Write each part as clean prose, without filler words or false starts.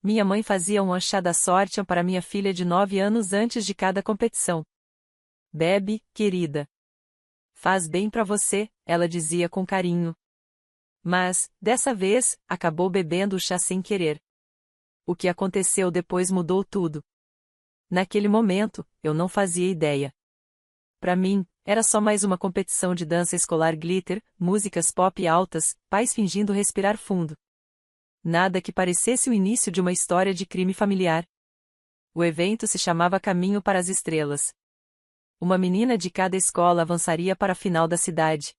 Minha mãe fazia um chá da sorte para minha filha de 9 anos antes de cada competição. Bebe, querida. Faz bem para você, ela dizia com carinho. Mas, dessa vez, acabou bebendo o chá sem querer. O que aconteceu depois mudou tudo. Naquele momento, eu não fazia ideia. Para mim, era só mais uma competição de dança escolar glitter, músicas pop altas, pais fingindo respirar fundo. Nada que parecesse o início de uma história de crime familiar. O evento se chamava Caminho para as Estrelas. Uma menina de cada escola avançaria para a final da cidade.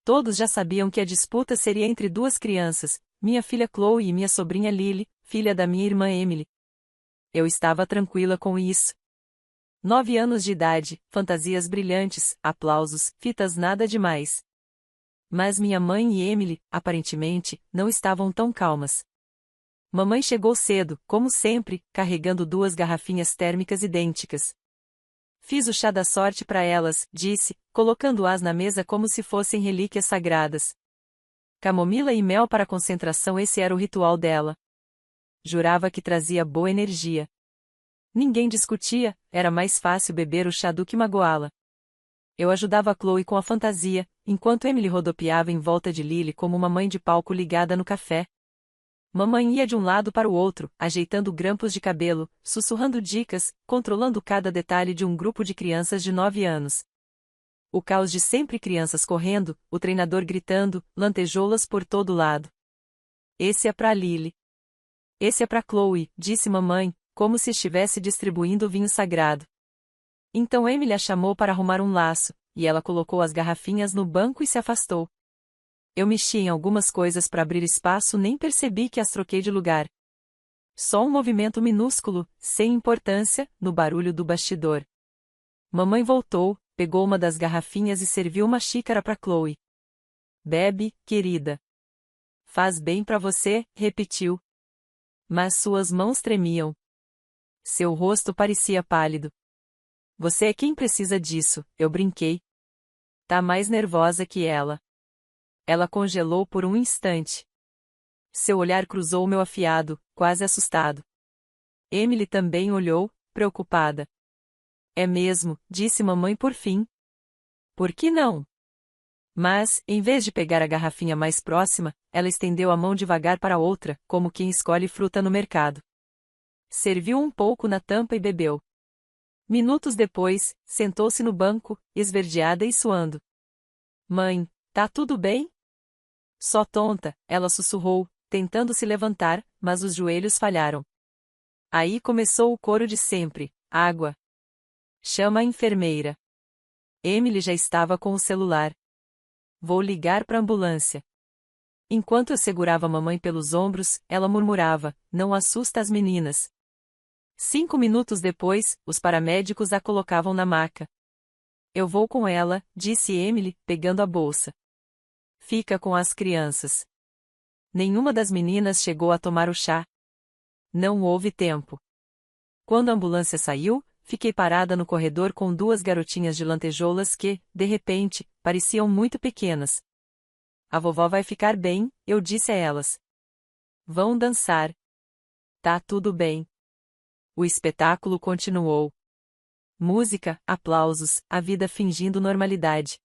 Todos já sabiam que a disputa seria entre duas crianças, minha filha Chloe e minha sobrinha Lily, filha da minha irmã Emily. Eu estava tranquila com isso. 9 anos de idade, fantasias brilhantes, aplausos, fitas nada demais. Mas minha mãe e Emily, aparentemente, não estavam tão calmas. Mamãe chegou cedo, como sempre, carregando 2 garrafinhas térmicas idênticas. Fiz o chá da sorte para elas, disse, colocando-as na mesa como se fossem relíquias sagradas. Camomila e mel para concentração, esse era o ritual dela. Jurava que trazia boa energia. Ninguém discutia, era mais fácil beber o chá do que magoá-la. Eu ajudava Chloe com a fantasia, enquanto Emily rodopiava em volta de Lily como uma mãe de palco ligada no café. Mamãe ia de um lado para o outro, ajeitando grampos de cabelo, sussurrando dicas, controlando cada detalhe de um grupo de crianças de 9 anos. O caos de sempre crianças correndo, o treinador gritando, lantejoulas por todo lado. Esse é pra Lily. Esse é pra Chloe, disse mamãe, como se estivesse distribuindo o vinho sagrado. Então Emily a chamou para arrumar um laço, e ela colocou as garrafinhas no banco e se afastou. Eu mexi em algumas coisas para abrir espaço, nem percebi que as troquei de lugar. Só um movimento minúsculo, sem importância, no barulho do bastidor. Mamãe voltou, pegou uma das garrafinhas e serviu uma xícara para Chloe. Bebe, querida. Faz bem para você, repetiu. Mas suas mãos tremiam. Seu rosto parecia pálido. Você é quem precisa disso, eu brinquei. Tá mais nervosa que ela. Ela congelou por um instante. Seu olhar cruzou o meu afiado, quase assustado. Emily também olhou, preocupada. É mesmo, disse mamãe por fim. Por que não? Mas, em vez de pegar a garrafinha mais próxima, ela estendeu a mão devagar para a outra, como quem escolhe fruta no mercado. Serviu um pouco na tampa e bebeu. Minutos depois, sentou-se no banco, esverdeada e suando. Mãe, tá tudo bem? Só tonta, ela sussurrou, tentando se levantar, mas os joelhos falharam. Aí começou o coro de sempre: água. Chama a enfermeira. Emily já estava com o celular. Vou ligar para a ambulância. Enquanto eu segurava a mamãe pelos ombros, ela murmurava: não assusta as meninas. 5 minutos depois, os paramédicos a colocavam na maca. Eu vou com ela, disse Emily, pegando a bolsa. Fica com as crianças. Nenhuma das meninas chegou a tomar o chá. Não houve tempo. Quando a ambulância saiu, fiquei parada no corredor com 2 garotinhas de lantejoulas que, de repente, pareciam muito pequenas. A vovó vai ficar bem, eu disse a elas. Vão dançar. Tá tudo bem. O espetáculo continuou. Música, aplausos, a vida fingindo normalidade.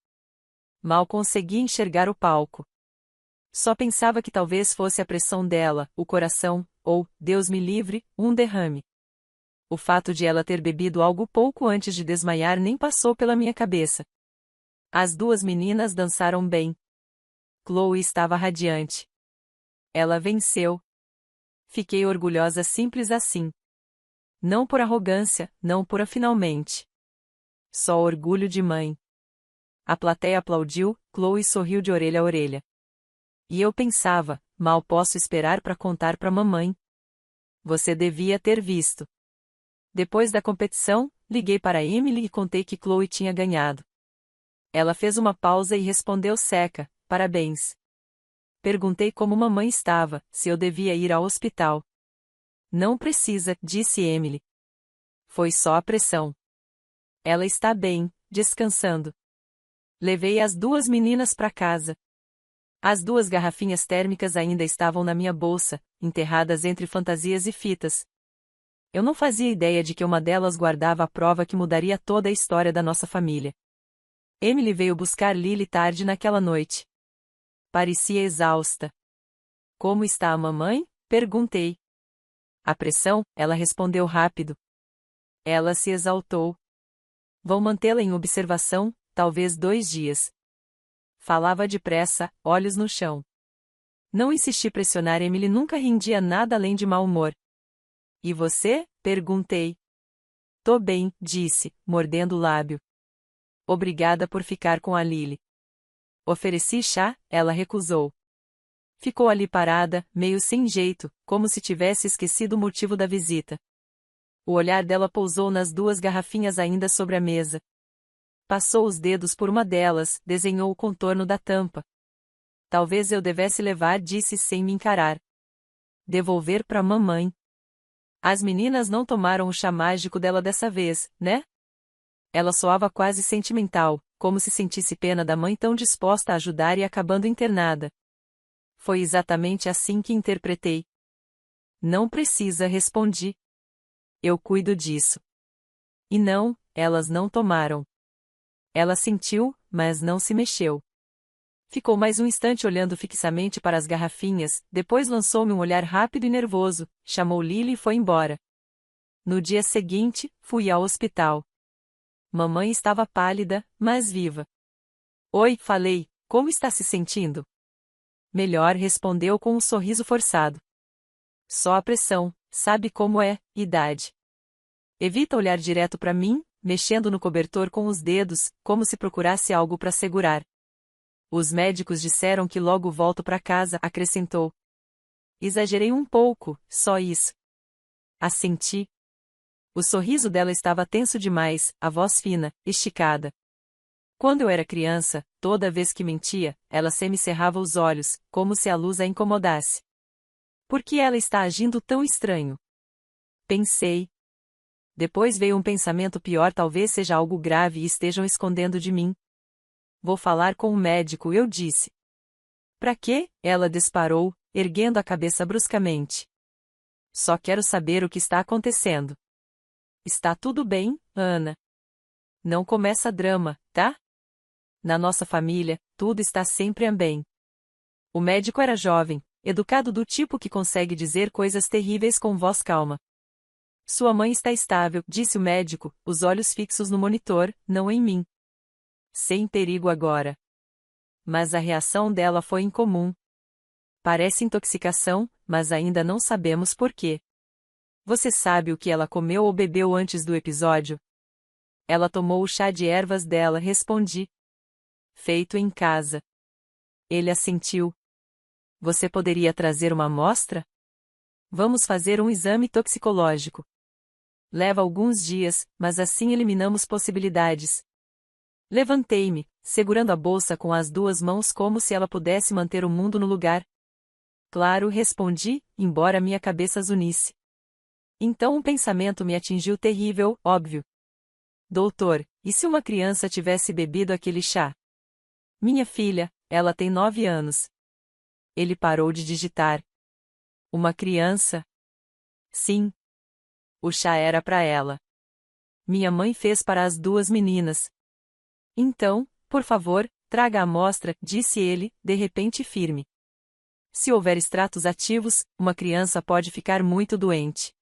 Mal conseguia enxergar o palco. Só pensava que talvez fosse a pressão dela, o coração, ou, Deus me livre, um derrame. O fato de ela ter bebido algo pouco antes de desmaiar nem passou pela minha cabeça. As 2 meninas dançaram bem. Chloe estava radiante. Ela venceu. Fiquei orgulhosa simples assim. Não por arrogância, não por finalmente. Só orgulho de mãe. A plateia aplaudiu, Chloe sorriu de orelha a orelha. E eu pensava, mal posso esperar para contar para mamãe. Você devia ter visto. Depois da competição, liguei para Emily e contei que Chloe tinha ganhado. Ela fez uma pausa e respondeu seca: parabéns. Perguntei como mamãe estava, se eu devia ir ao hospital. Não precisa, disse Emily. Foi só a pressão. Ela está bem, descansando. Levei as 2 meninas para casa. As 2 garrafinhas térmicas ainda estavam na minha bolsa, enterradas entre fantasias e fitas. Eu não fazia ideia de que uma delas guardava a prova que mudaria toda a história da nossa família. Emily veio buscar Lily tarde naquela noite. Parecia exausta. Como está a mamãe? Perguntei. A pressão, ela respondeu rápido. Ela se exaltou. Vão mantê-la em observação, talvez 2 dias. Falava depressa, olhos no chão. Não insisti pressionar Emily, nunca rendia nada além de mau humor. E você? Perguntei. Tô bem, disse, mordendo o lábio. Obrigada por ficar com a Lily. Ofereci chá, ela recusou. Ficou ali parada, meio sem jeito, como se tivesse esquecido o motivo da visita. O olhar dela pousou nas 2 garrafinhas ainda sobre a mesa. Passou os dedos por uma delas, desenhou o contorno da tampa. Talvez eu devesse levar, disse sem me encarar. Devolver para mamãe. As meninas não tomaram o chá mágico dela dessa vez, né? Ela soava quase sentimental, como se sentisse pena da mãe tão disposta a ajudar e acabando internada. Foi exatamente assim que interpretei. Não precisa, respondi. Eu cuido disso. E não, elas não tomaram. Ela sentiu, mas não se mexeu. Ficou mais um instante olhando fixamente para as garrafinhas, depois lançou-me um olhar rápido e nervoso, chamou Lily e foi embora. No dia seguinte, fui ao hospital. Mamãe estava pálida, mas viva. Oi, falei, como está se sentindo? Melhor, respondeu com um sorriso forçado. Só a pressão, sabe como é, idade. Evita olhar direto para mim, mexendo no cobertor com os dedos, como se procurasse algo para segurar. Os médicos disseram que logo volto para casa, acrescentou. Exagerei um pouco, só isso. Assenti. O sorriso dela estava tenso demais, a voz fina, esticada. Quando eu era criança, toda vez que mentia, ela semicerrava os olhos, como se a luz a incomodasse. Por que ela está agindo tão estranho? Pensei. Depois veio um pensamento pior, talvez seja algo grave e estejam escondendo de mim. Vou falar com o médico, eu disse. Pra quê? Ela disparou, erguendo a cabeça bruscamente. Só quero saber o que está acontecendo. Está tudo bem, Ana? Não começa drama, tá? Na nossa família, tudo está sempre bem. O médico era jovem, educado do tipo que consegue dizer coisas terríveis com voz calma. Sua mãe está estável, disse o médico, os olhos fixos no monitor, não em mim. Sem perigo agora. Mas a reação dela foi incomum. Parece intoxicação, mas ainda não sabemos por quê. Você sabe o que ela comeu ou bebeu antes do episódio? Ela tomou o chá de ervas dela, respondi. Feito em casa. Ele assentiu. Você poderia trazer uma amostra? Vamos fazer um exame toxicológico. Leva alguns dias, mas assim eliminamos possibilidades. Levantei-me, segurando a bolsa com as 2 mãos como se ela pudesse manter o mundo no lugar. Claro, respondi, embora minha cabeça zunisse. Então um pensamento me atingiu terrível, óbvio. Doutor, e se uma criança tivesse bebido aquele chá? Minha filha, ela tem 9 anos. Ele parou de digitar. Uma criança? Sim. O chá era para ela. Minha mãe fez para as 2 meninas. Então, por favor, traga a amostra, disse ele, de repente firme. Se houver extratos ativos, uma criança pode ficar muito doente.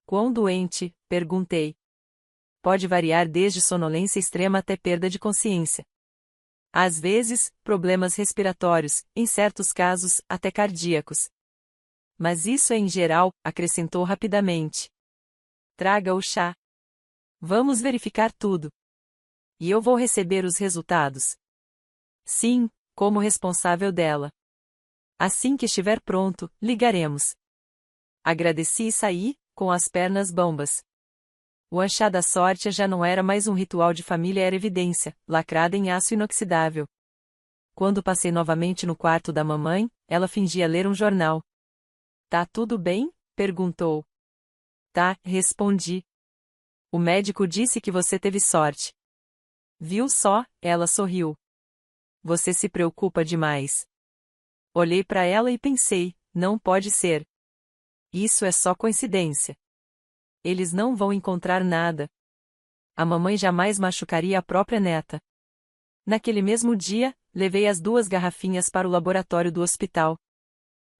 Quão doente? Perguntei. Pode variar desde sonolência extrema até perda de consciência. Às vezes, problemas respiratórios, em certos casos, até cardíacos. Mas isso é em geral, acrescentou rapidamente. Traga o chá. Vamos verificar tudo. E eu vou receber os resultados. Sim, como responsável dela. Assim que estiver pronto, ligaremos. Agradeci e saí, com as pernas bambas. O chá da sorte já não era mais um ritual de família, era evidência, lacrada em aço inoxidável. Quando passei novamente no quarto da mamãe, ela fingia ler um jornal. Tá tudo bem? Perguntou. Tá, respondi. O médico disse que você teve sorte. Viu só? Ela sorriu. Você se preocupa demais. Olhei para ela e pensei, não pode ser. Isso é só coincidência. Eles não vão encontrar nada. A mamãe jamais machucaria a própria neta. Naquele mesmo dia, levei as 2 garrafinhas para o laboratório do hospital.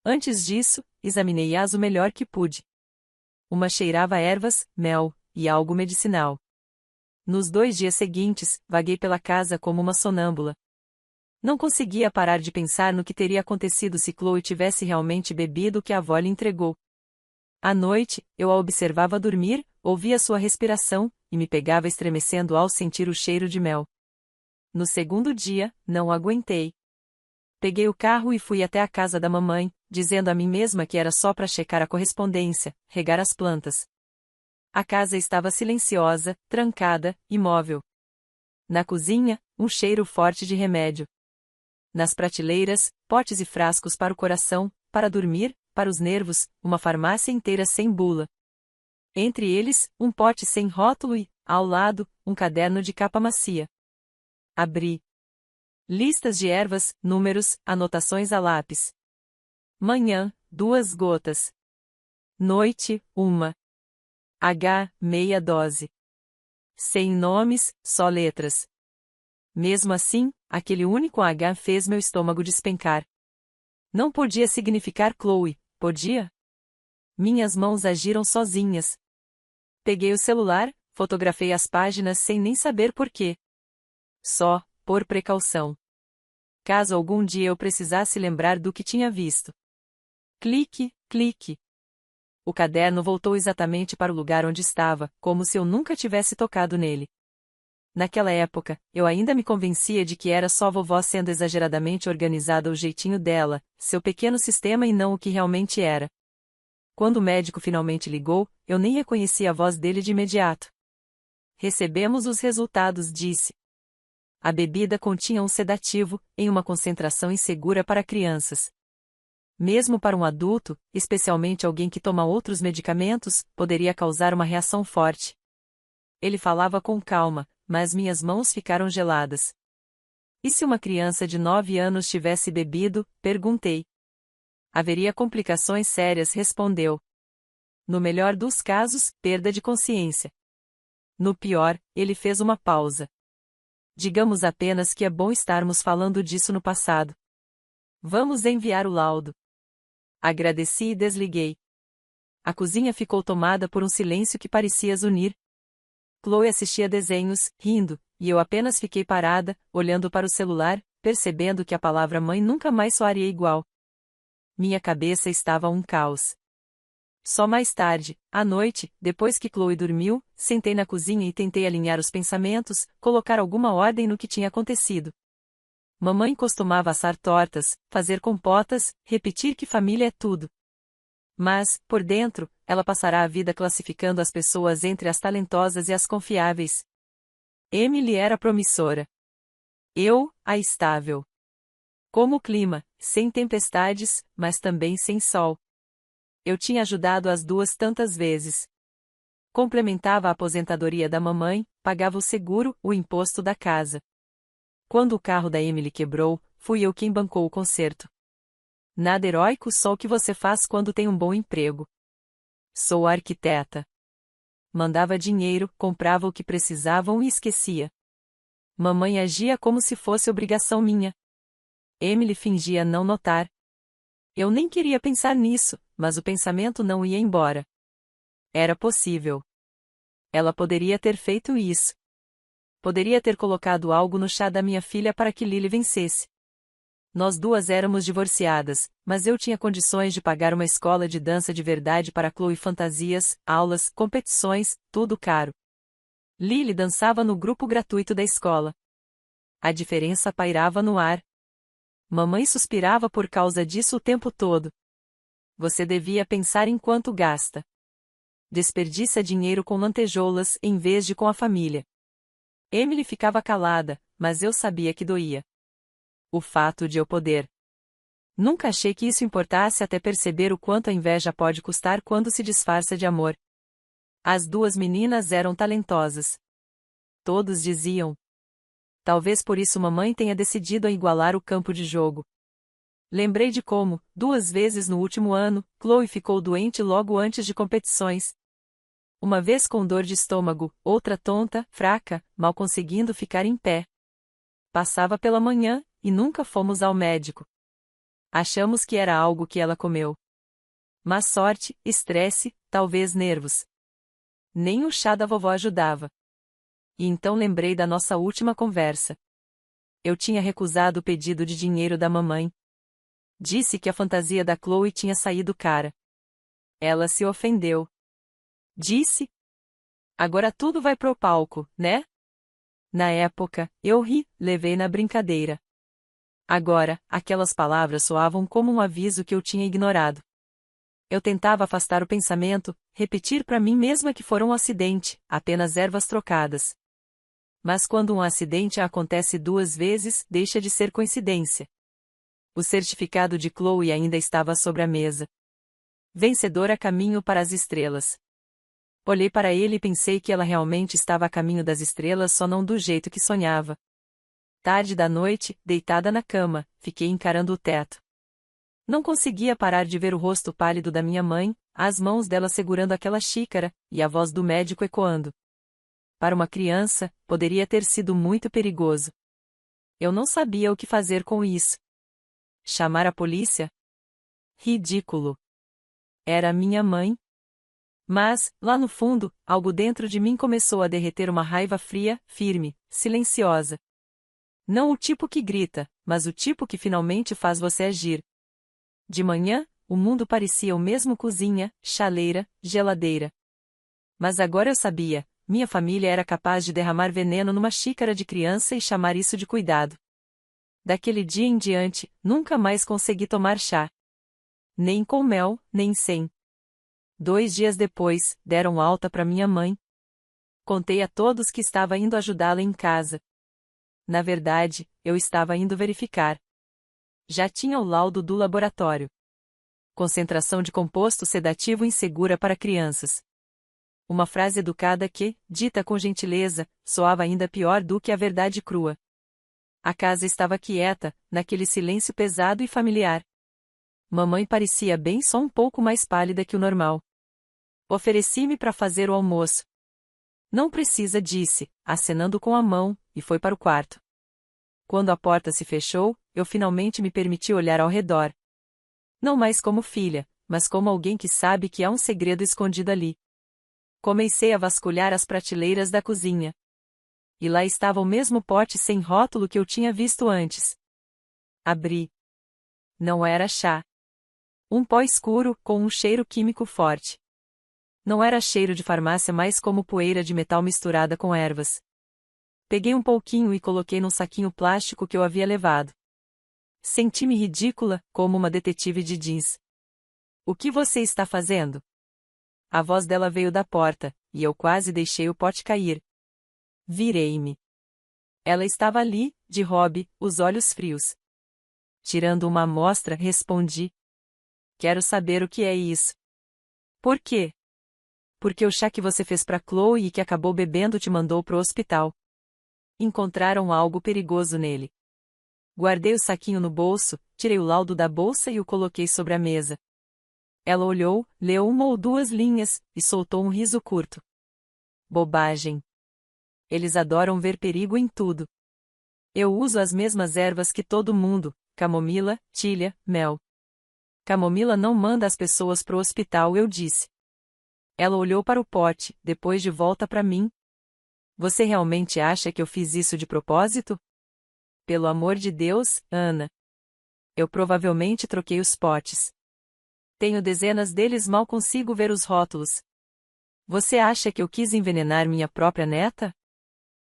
Antes disso, examinei-as o melhor que pude. Uma cheirava a ervas, mel e algo medicinal. Nos 2 dias seguintes, vaguei pela casa como uma sonâmbula. Não conseguia parar de pensar no que teria acontecido se Chloe tivesse realmente bebido o que a avó lhe entregou. À noite, eu a observava dormir, ouvia sua respiração, e me pegava estremecendo ao sentir o cheiro de mel. No segundo dia, não aguentei. Peguei o carro e fui até a casa da mamãe, dizendo a mim mesma que era só para checar a correspondência, regar as plantas. A casa estava silenciosa, trancada, imóvel. Na cozinha, um cheiro forte de remédio. Nas prateleiras, potes e frascos para o coração, para dormir, para os nervos, uma farmácia inteira sem bula. Entre eles, um pote sem rótulo e, ao lado, um caderno de capa macia. Abri. Listas de ervas, números, anotações a lápis. Manhã, 2 gotas. Noite, 1. Meia dose. Sem nomes, só letras. Mesmo assim, aquele único H fez meu estômago despencar. Não podia significar Chloe, podia? Minhas mãos agiram sozinhas. Peguei o celular, fotografei as páginas sem nem saber por quê. Só, por precaução. Caso algum dia eu precisasse lembrar do que tinha visto. Clique, clique. O caderno voltou exatamente para o lugar onde estava, como se eu nunca tivesse tocado nele. Naquela época, eu ainda me convencia de que era só vovó sendo exageradamente organizada ao jeitinho dela, seu pequeno sistema e não o que realmente era. Quando o médico finalmente ligou, eu nem reconheci a voz dele de imediato. Recebemos os resultados, disse. A bebida continha um sedativo, em uma concentração insegura para crianças. Mesmo para um adulto, especialmente alguém que toma outros medicamentos, poderia causar uma reação forte. Ele falava com calma, mas minhas mãos ficaram geladas. E se uma criança de 9 anos tivesse bebido? Perguntei. Haveria complicações sérias, respondeu. No melhor dos casos, perda de consciência. No pior, ele fez uma pausa. Digamos apenas que é bom estarmos falando disso no passado. Vamos enviar o laudo. Agradeci e desliguei. A cozinha ficou tomada por um silêncio que parecia zunir. Chloe assistia desenhos, rindo, e eu apenas fiquei parada, olhando para o celular, percebendo que a palavra mãe nunca mais soaria igual. Minha cabeça estava um caos. Só mais tarde, à noite, depois que Chloe dormiu, sentei na cozinha e tentei alinhar os pensamentos, colocar alguma ordem no que tinha acontecido. Mamãe costumava assar tortas, fazer compotas, repetir que família é tudo. Mas, por dentro, ela passará a vida classificando as pessoas entre as talentosas e as confiáveis. Emily era promissora. Eu, a estável. Como o clima, sem tempestades, mas também sem sol. Eu tinha ajudado as 2 tantas vezes. Complementava a aposentadoria da mamãe, pagava o seguro, o imposto da casa. Quando o carro da Emily quebrou, fui eu quem bancou o conserto. Nada heróico, só o que você faz quando tem um bom emprego. Sou arquiteta. Mandava dinheiro, comprava o que precisavam e esquecia. Mamãe agia como se fosse obrigação minha. Emily fingia não notar. Eu nem queria pensar nisso, mas o pensamento não ia embora. Era possível. Ela poderia ter feito isso. Poderia ter colocado algo no chá da minha filha para que Lily vencesse. Nós 2 éramos divorciadas, mas eu tinha condições de pagar uma escola de dança de verdade para Chloe, fantasias, aulas, competições, tudo caro. Lily dançava no grupo gratuito da escola. A diferença pairava no ar. Mamãe suspirava por causa disso o tempo todo. Você devia pensar em quanto gasta. Desperdiça dinheiro com lantejoulas em vez de com a família. Emily ficava calada, mas eu sabia que doía. O fato de eu poder. Nunca achei que isso importasse até perceber o quanto a inveja pode custar quando se disfarça de amor. As 2 meninas eram talentosas. Todos diziam. Talvez por isso mamãe tenha decidido a igualar o campo de jogo. Lembrei de como, 2 vezes no último ano, Chloe ficou doente logo antes de competições. Uma vez com dor de estômago, outra tonta, fraca, mal conseguindo ficar em pé. Passava pela manhã, e nunca fomos ao médico. Achamos que era algo que ela comeu. Má sorte, estresse, talvez nervos. Nem o chá da vovó ajudava. E então lembrei da nossa última conversa. Eu tinha recusado o pedido de dinheiro da mamãe. Disse que a fantasia da Chloe tinha saído cara. Ela se ofendeu. Disse: agora tudo vai pro palco, né? Na época, eu ri, levei na brincadeira. Agora, aquelas palavras soavam como um aviso que eu tinha ignorado. Eu tentava afastar o pensamento, repetir para mim mesma que foram um acidente, apenas ervas trocadas. Mas quando um acidente acontece 2 vezes, deixa de ser coincidência. O certificado de Chloe ainda estava sobre a mesa. Vencedora a caminho para as estrelas. Olhei para ele e pensei que ela realmente estava a caminho das estrelas, só não do jeito que sonhava. Tarde da noite, deitada na cama, fiquei encarando o teto. Não conseguia parar de ver o rosto pálido da minha mãe, as mãos dela segurando aquela xícara, e a voz do médico ecoando. Para uma criança, poderia ter sido muito perigoso. Eu não sabia o que fazer com isso. Chamar a polícia? Ridículo. Era minha mãe? Mas, lá no fundo, algo dentro de mim começou a derreter, uma raiva fria, firme, silenciosa. Não o tipo que grita, mas o tipo que finalmente faz você agir. De manhã, o mundo parecia o mesmo: cozinha, chaleira, geladeira. Mas agora eu sabia, minha família era capaz de derramar veneno numa xícara de criança e chamar isso de cuidado. Daquele dia em diante, nunca mais consegui tomar chá. Nem com mel, nem sem. 2 dias depois, deram alta para minha mãe. Contei a todos que estava indo ajudá-la em casa. Na verdade, eu estava indo verificar. Já tinha o laudo do laboratório. Concentração de composto sedativo insegura para crianças. Uma frase educada que, dita com gentileza, soava ainda pior do que a verdade crua. A casa estava quieta, naquele silêncio pesado e familiar. Mamãe parecia bem, só um pouco mais pálida que o normal. Ofereci-me para fazer o almoço. Não precisa, disse, acenando com a mão, e foi para o quarto. Quando a porta se fechou, eu finalmente me permiti olhar ao redor. Não mais como filha, mas como alguém que sabe que há um segredo escondido ali. Comecei a vasculhar as prateleiras da cozinha. E lá estava o mesmo pote sem rótulo que eu tinha visto antes. Abri. Não era chá. Um pó escuro, com um cheiro químico forte. Não era cheiro de farmácia, mas como poeira de metal misturada com ervas. Peguei um pouquinho e coloquei num saquinho plástico que eu havia levado. Senti-me ridícula, como uma detetive de jeans. O que você está fazendo? A voz dela veio da porta, e eu quase deixei o pote cair. Virei-me. Ela estava ali, de hobby, os olhos frios. Tirando uma amostra, respondi. Quero saber o que é isso. Por quê? Porque o chá que você fez para Chloe e que acabou bebendo te mandou pro hospital. Encontraram algo perigoso nele. Guardei o saquinho no bolso, tirei o laudo da bolsa e o coloquei sobre a mesa. Ela olhou, leu 1 ou 2 linhas, e soltou um riso curto. Bobagem. Eles adoram ver perigo em tudo. Eu uso as mesmas ervas que todo mundo: camomila, tília, mel. Camomila não manda as pessoas pro hospital, eu disse. Ela olhou para o pote, depois de volta para mim. Você realmente acha que eu fiz isso de propósito? Pelo amor de Deus, Ana. Eu provavelmente troquei os potes. Tenho dezenas deles, mal consigo ver os rótulos. Você acha que eu quis envenenar minha própria neta?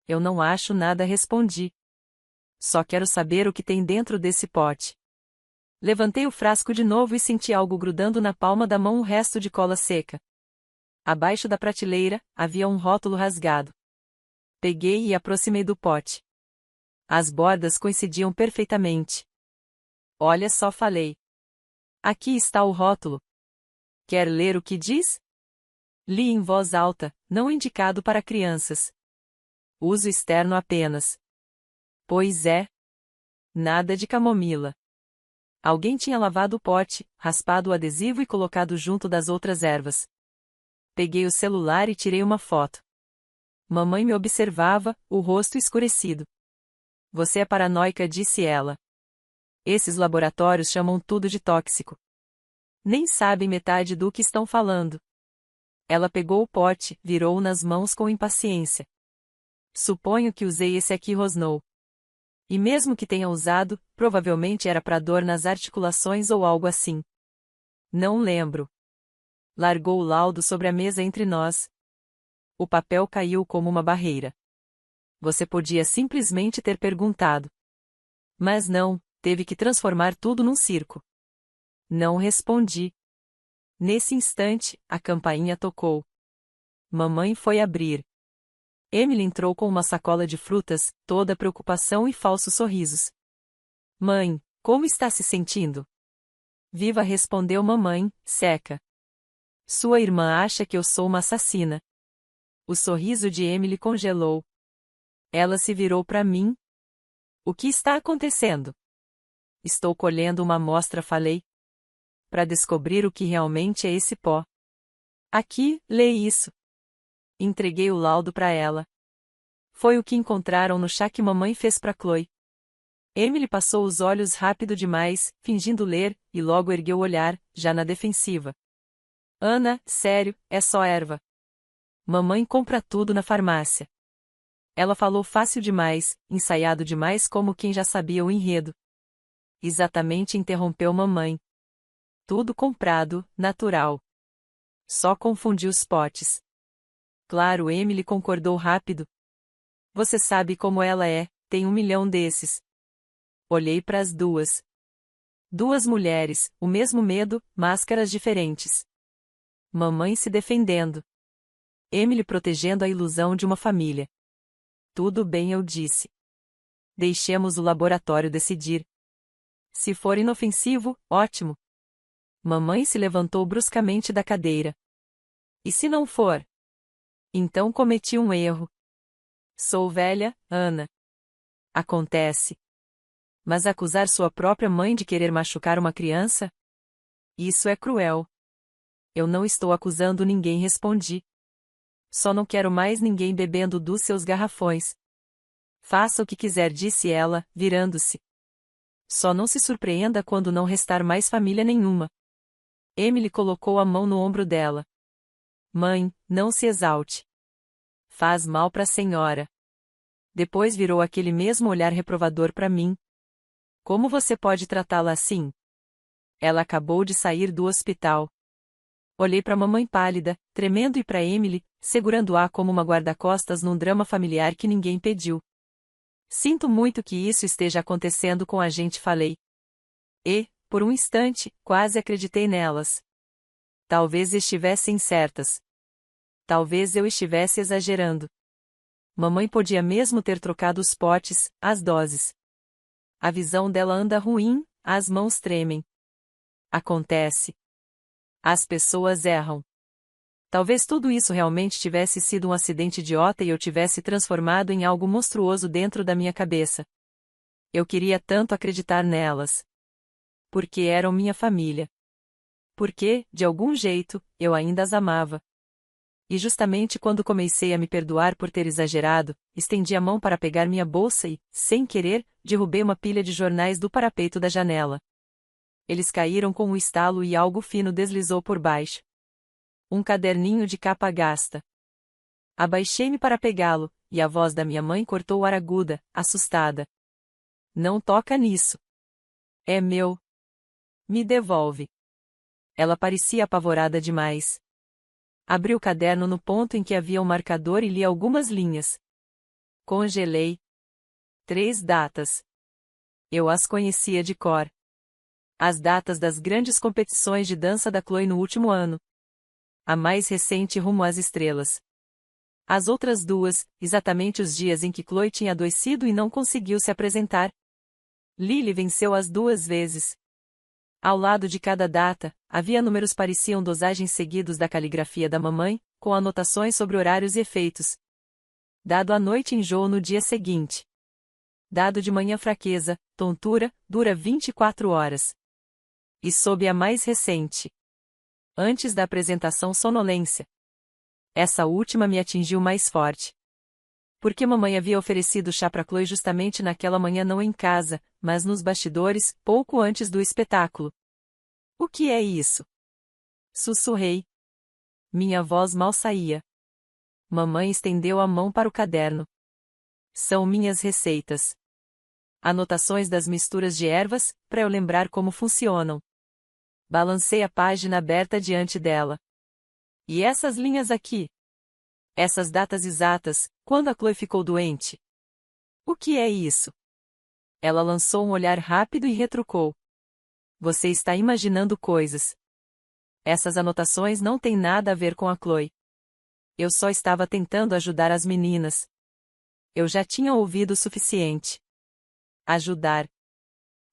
Eu não acho nada, respondi. Só quero saber o que tem dentro desse pote. Levantei o frasco de novo e senti algo grudando na palma da mão, um resto de cola seca. Abaixo da prateleira, havia um rótulo rasgado. Peguei e aproximei do pote. As bordas coincidiam perfeitamente. Olha só, falei. Aqui está o rótulo. Quer ler o que diz? Li em voz alta, não indicado para crianças. Uso externo apenas. Pois é. Nada de camomila. Alguém tinha lavado o pote, raspado o adesivo e colocado junto das outras ervas. Peguei o celular e tirei uma foto. Mamãe me observava, o rosto escurecido. Você é paranoica, disse ela. Esses laboratórios chamam tudo de tóxico. Nem sabem metade do que estão falando. Ela pegou o pote, virou-o nas mãos com impaciência. Suponho que usei esse aqui, rosnou. E mesmo que tenha usado, provavelmente era para dor nas articulações ou algo assim. Não lembro. Largou o laudo sobre a mesa entre nós. O papel caiu como uma barreira. Você podia simplesmente ter perguntado. Mas não, teve que transformar tudo num circo. Não respondi. Nesse instante, a campainha tocou. Mamãe foi abrir. Emily entrou com uma sacola de frutas, toda preocupação e falsos sorrisos. Mãe, como está se sentindo? Viva, respondeu mamãe, seca. Sua irmã acha que eu sou uma assassina. O sorriso de Emily congelou. Ela se virou para mim. O que está acontecendo? Estou colhendo uma amostra, falei. Para descobrir o que realmente é esse pó. Aqui, lê isso. Entreguei o laudo para ela. Foi o que encontraram no chá que mamãe fez para Chloe. Emily passou os olhos rápido demais, fingindo ler, e logo ergueu o olhar, já na defensiva. Ana, sério, é só erva. Mamãe compra tudo na farmácia. Ela falou fácil demais, ensaiado demais, como quem já sabia o enredo. Exatamente, interrompeu mamãe. Tudo comprado, natural. Só confundi os potes. Claro, Emily concordou rápido. Você sabe como ela é, tem 1 milhão desses. Olhei para as duas. Duas mulheres, o mesmo medo, máscaras diferentes. Mamãe se defendendo. Emily protegendo a ilusão de uma família. Tudo bem, eu disse. Deixemos o laboratório decidir. Se for inofensivo, ótimo. Mamãe se levantou bruscamente da cadeira. E se não for? Então cometi um erro. Sou velha, Ana. Acontece. Mas acusar sua própria mãe de querer machucar uma criança? Isso é cruel. Eu não estou acusando ninguém, respondi. Só não quero mais ninguém bebendo dos seus garrafões. Faça o que quiser, disse ela, virando-se. Só não se surpreenda quando não restar mais família nenhuma. Emily colocou a mão no ombro dela. Mãe, não se exalte. Faz mal para a senhora. Depois virou aquele mesmo olhar reprovador para mim. Como você pode tratá-la assim? Ela acabou de sair do hospital. Olhei para a mamãe pálida, tremendo, e para Emily, segurando-a como uma guarda-costas num drama familiar que ninguém pediu. Sinto muito que isso esteja acontecendo com a gente, falei. E, por um instante, quase acreditei nelas. Talvez estivessem certas. Talvez eu estivesse exagerando. Mamãe podia mesmo ter trocado os potes, as doses. A visão dela anda ruim, as mãos tremem. Acontece. As pessoas erram. Talvez tudo isso realmente tivesse sido um acidente idiota e eu tivesse transformado em algo monstruoso dentro da minha cabeça. Eu queria tanto acreditar nelas. Porque eram minha família. Porque, de algum jeito, eu ainda as amava. E justamente quando comecei a me perdoar por ter exagerado, estendi a mão para pegar minha bolsa e, sem querer, derrubei uma pilha de jornais do parapeito da janela. Eles caíram com um estalo e algo fino deslizou por baixo. Um caderninho de capa gasta. Abaixei-me para pegá-lo, e a voz da minha mãe cortou o ar aguda, assustada. Não toca nisso. É meu. Me devolve. Ela parecia apavorada demais. Abri o caderno no ponto em que havia um marcador e li algumas linhas. Congelei. 3 datas. Eu as conhecia de cor. As datas das grandes competições de dança da Chloe no último ano. A mais recente rumo às estrelas. As outras 2, exatamente os dias em que Chloe tinha adoecido e não conseguiu se apresentar. Lily venceu as 2 vezes. Ao lado de cada data, havia números, pareciam dosagens seguidos da caligrafia da mamãe, com anotações sobre horários e efeitos. Dado à noite, enjoo no dia seguinte. Dado de manhã, fraqueza, tontura, dura 24 horas. E sob a mais recente. Antes da apresentação sonolência. Essa última me atingiu mais forte. Porque mamãe havia oferecido chá para Chloe justamente naquela manhã, não em casa, mas nos bastidores, pouco antes do espetáculo. O que é isso? Sussurrei. Minha voz mal saía. Mamãe estendeu a mão para o caderno. São minhas receitas. Anotações das misturas de ervas, para eu lembrar como funcionam. Balancei a página aberta diante dela. E essas linhas aqui? Essas datas exatas, quando a Chloe ficou doente. O que é isso? Ela lançou um olhar rápido e retrucou. Você está imaginando coisas. Essas anotações não têm nada a ver com a Chloe. Eu só estava tentando ajudar as meninas. Eu já tinha ouvido o suficiente. Ajudar.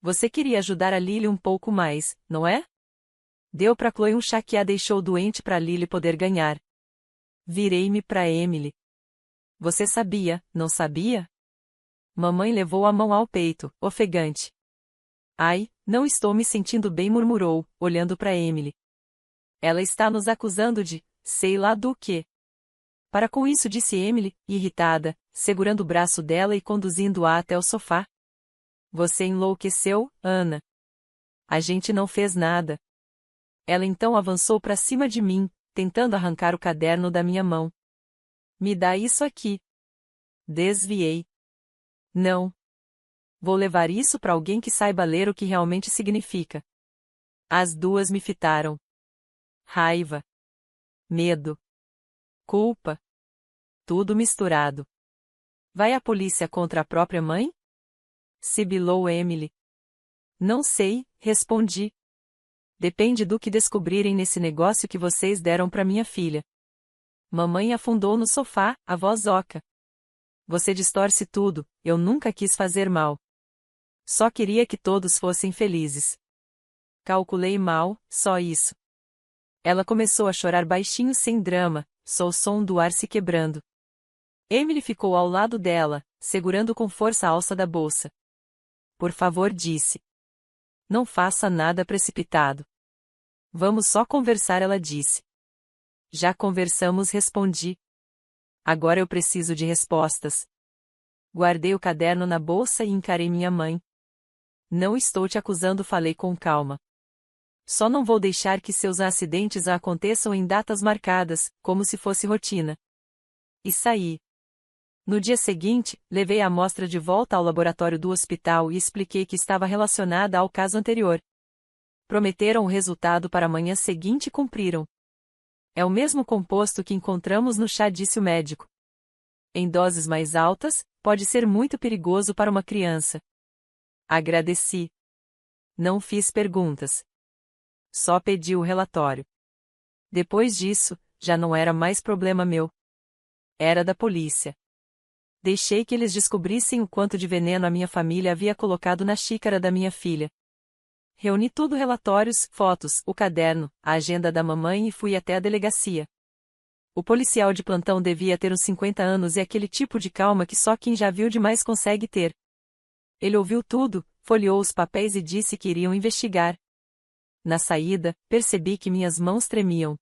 Você queria ajudar a Lily um pouco mais, não é? Deu para Chloe um chá que a deixou doente para Lily poder ganhar. Virei-me para Emily. Você sabia, não sabia? Mamãe levou a mão ao peito, ofegante. Ai, não estou me sentindo bem, murmurou, olhando para Emily. Ela está nos acusando de, sei lá do quê. Para com isso, disse Emily, irritada, segurando o braço dela e conduzindo-a até o sofá. Você enlouqueceu, Ana. A gente não fez nada. Ela então avançou para cima de mim, tentando arrancar o caderno da minha mão. Me dá isso aqui. Desviei. Não. Vou levar isso para alguém que saiba ler o que realmente significa. As duas me fitaram. Raiva. Medo. Culpa. Tudo misturado. Vai a polícia contra a própria mãe? Sibilou Emily. Não sei, respondi. Depende do que descobrirem nesse negócio que vocês deram para minha filha. Mamãe afundou no sofá, a voz oca. Você distorce tudo, eu nunca quis fazer mal. Só queria que todos fossem felizes. Calculei mal, só isso. Ela começou a chorar baixinho sem drama, só o som do ar se quebrando. Emily ficou ao lado dela, segurando com força a alça da bolsa. Por favor, disse. Não faça nada precipitado. Vamos só conversar, ela disse. Já conversamos, respondi. Agora eu preciso de respostas. Guardei o caderno na bolsa e encarei minha mãe. Não estou te acusando, falei com calma. Só não vou deixar que seus acidentes aconteçam em datas marcadas, como se fosse rotina. E saí. No dia seguinte, levei a amostra de volta ao laboratório do hospital e expliquei que estava relacionada ao caso anterior. Prometeram o resultado para a manhã seguinte e cumpriram. É o mesmo composto que encontramos no chá, disse o médico. Em doses mais altas, pode ser muito perigoso para uma criança. Agradeci. Não fiz perguntas. Só pedi o relatório. Depois disso, já não era mais problema meu. Era da polícia. Deixei que eles descobrissem o quanto de veneno a minha família havia colocado na xícara da minha filha. Reuni tudo: relatórios, fotos, o caderno, a agenda da mamãe e fui até a delegacia. O policial de plantão devia ter uns 50 anos e aquele tipo de calma que só quem já viu demais consegue ter. Ele ouviu tudo, folheou os papéis e disse que iriam investigar. Na saída, percebi que minhas mãos tremiam.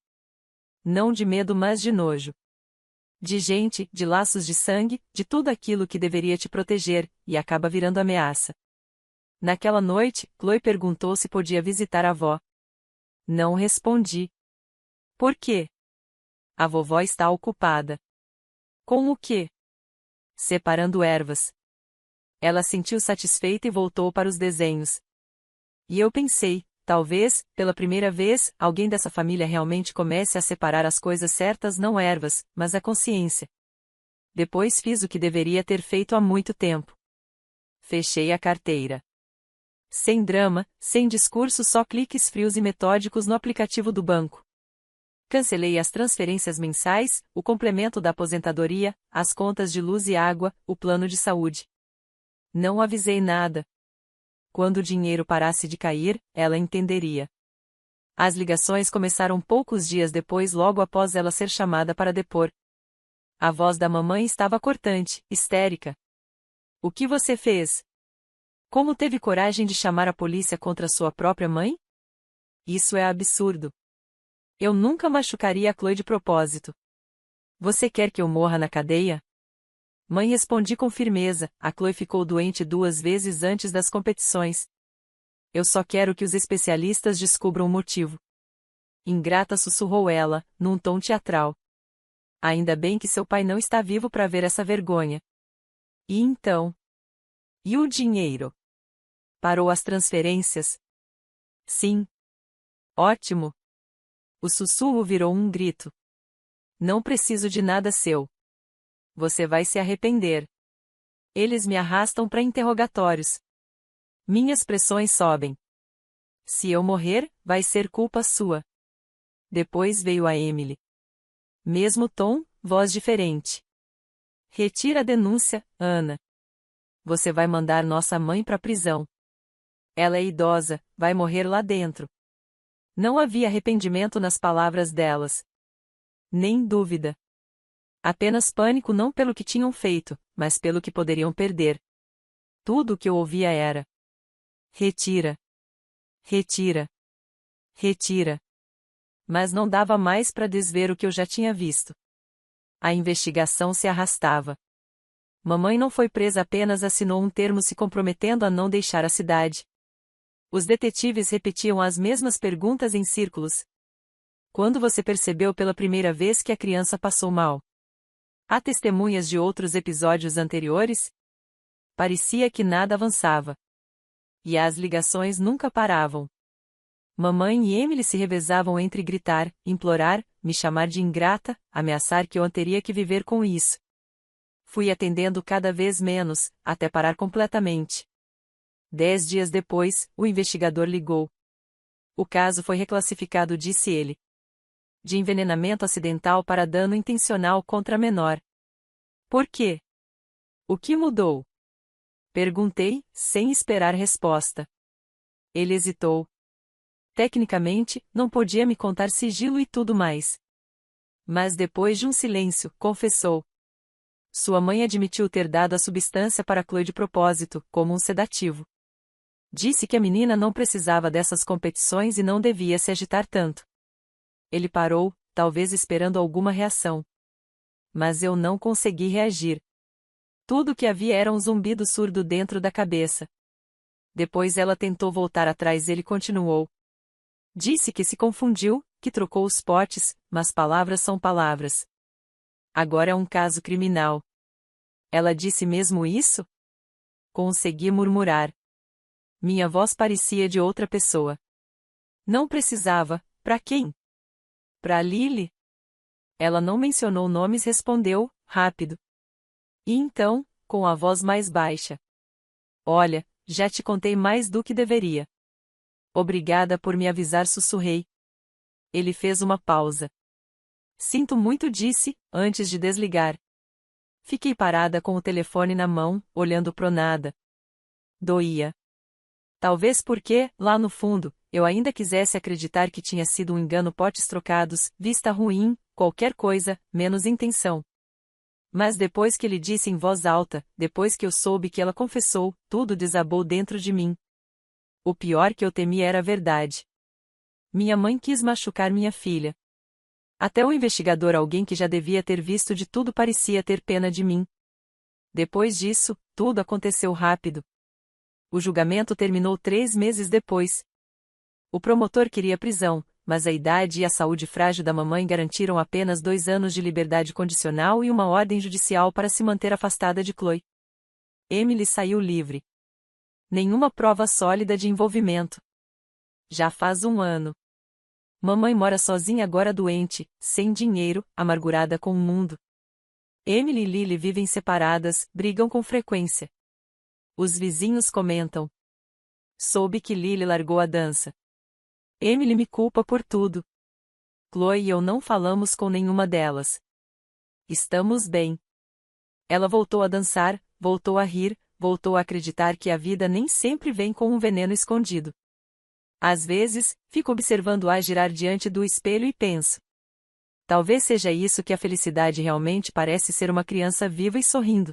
Não de medo, mas de nojo. De gente, de laços de sangue, de tudo aquilo que deveria te proteger, e acaba virando ameaça. Naquela noite, Chloe perguntou se podia visitar a avó. Não respondi. Por quê? A vovó está ocupada. Com o quê? Separando ervas. Ela sentiu satisfeita e voltou para os desenhos. E eu pensei, talvez, pela primeira vez, alguém dessa família realmente comece a separar as coisas certas, não ervas, mas a consciência. Depois fiz o que deveria ter feito há muito tempo. Fechei a carteira. Sem drama, sem discurso, só cliques frios e metódicos no aplicativo do banco. Cancelei as transferências mensais, o complemento da aposentadoria, as contas de luz e água, o plano de saúde. Não avisei nada. Quando o dinheiro parasse de cair, ela entenderia. As ligações começaram poucos dias depois, logo após ela ser chamada para depor. A voz da mamãe estava cortante, histérica. O que você fez? Como teve coragem de chamar a polícia contra sua própria mãe? Isso é absurdo. Eu nunca machucaria a Chloe de propósito. Você quer que eu morra na cadeia? Mãe, respondi com firmeza, a Chloe ficou doente 2 vezes antes das competições. Eu só quero que os especialistas descubram o motivo. Ingrata, sussurrou ela, num tom teatral. Ainda bem que seu pai não está vivo para ver essa vergonha. E então? E o dinheiro? Parou as transferências? Sim. Ótimo. O sussurro virou um grito. Não preciso de nada seu. Você vai se arrepender. Eles me arrastam para interrogatórios. Minhas pressões sobem. Se eu morrer, vai ser culpa sua. Depois veio a Emily. Mesmo tom, voz diferente. Retira a denúncia, Ana. Você vai mandar nossa mãe para a prisão. Ela é idosa, vai morrer lá dentro. Não havia arrependimento nas palavras delas. Nem dúvida. Apenas pânico, não pelo que tinham feito, mas pelo que poderiam perder. Tudo o que eu ouvia era: retira. Retira. Retira. Mas não dava mais para desver o que eu já tinha visto. A investigação se arrastava. Mamãe não foi presa, apenas assinou um termo se comprometendo a não deixar a cidade. Os detetives repetiam as mesmas perguntas em círculos. Quando você percebeu pela primeira vez que a criança passou mal? Há testemunhas de outros episódios anteriores? Parecia que nada avançava. E as ligações nunca paravam. Mamãe e Emily se revezavam entre gritar, implorar, me chamar de ingrata, ameaçar que eu teria que viver com isso. Fui atendendo cada vez menos, até parar completamente. 10 dias depois, o investigador ligou. O caso foi reclassificado, disse ele. De envenenamento acidental para dano intencional contra menor. Por quê? O que mudou? Perguntei, sem esperar resposta. Ele hesitou. Tecnicamente, não podia me contar sigilo e tudo mais. Mas depois de um silêncio, confessou. Sua mãe admitiu ter dado a substância para Chloe de propósito, como um sedativo. Disse que a menina não precisava dessas competições e não devia se agitar tanto. Ele parou, talvez esperando alguma reação. Mas eu não consegui reagir. Tudo o que havia era um zumbido surdo dentro da cabeça. Depois ela tentou voltar atrás, ele continuou. Disse que se confundiu, que trocou os potes, mas palavras são palavras. Agora é um caso criminal. Ela disse mesmo isso? Consegui murmurar. Minha voz parecia de outra pessoa. Não precisava, para quem? Para Lily? Ela não mencionou nomes, respondeu, rápido. E então, com a voz mais baixa. Olha, já te contei mais do que deveria. Obrigada por me avisar, sussurrei. Ele fez uma pausa. Sinto muito, disse, antes de desligar. Fiquei parada com o telefone na mão, olhando pro nada. Doía. Talvez porque, lá no fundo, eu ainda quisesse acreditar que tinha sido um engano, potes trocados, vista ruim, qualquer coisa, menos intenção. Mas depois que ele disse em voz alta, depois que eu soube que ela confessou, tudo desabou dentro de mim. O pior que eu temia era a verdade. Minha mãe quis machucar minha filha. Até o investigador, alguém que já devia ter visto de tudo, parecia ter pena de mim. Depois disso, tudo aconteceu rápido. O julgamento terminou 3 meses depois. O promotor queria prisão, mas a idade e a saúde frágil da mamãe garantiram apenas 2 anos de liberdade condicional e uma ordem judicial para se manter afastada de Chloe. Emily saiu livre. Nenhuma prova sólida de envolvimento. Já faz 1 ano. Mamãe mora sozinha, agora doente, sem dinheiro, amargurada com o mundo. Emily e Lily vivem separadas, brigam com frequência. Os vizinhos comentam. Soube que Lily largou a dança. Emily me culpa por tudo. Chloe e eu não falamos com nenhuma delas. Estamos bem. Ela voltou a dançar, voltou a rir, voltou a acreditar que a vida nem sempre vem com um veneno escondido. Às vezes, fico observando-a girar diante do espelho e penso. Talvez seja isso que a felicidade realmente parece ser, uma criança viva e sorrindo.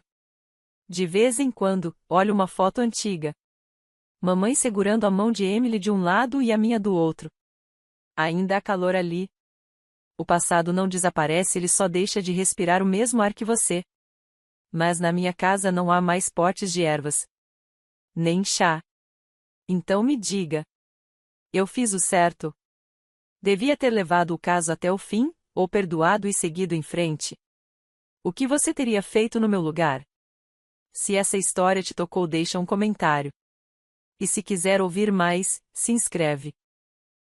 De vez em quando, olho uma foto antiga. Mamãe segurando a mão de Emily de um lado e a minha do outro. Ainda há calor ali. O passado não desaparece, ele só deixa de respirar o mesmo ar que você. Mas na minha casa não há mais potes de ervas. Nem chá. Então me diga. Eu fiz o certo? Devia ter levado o caso até o fim, ou perdoado e seguido em frente? O que você teria feito no meu lugar? Se essa história te tocou, deixa um comentário. E se quiser ouvir mais, se inscreve.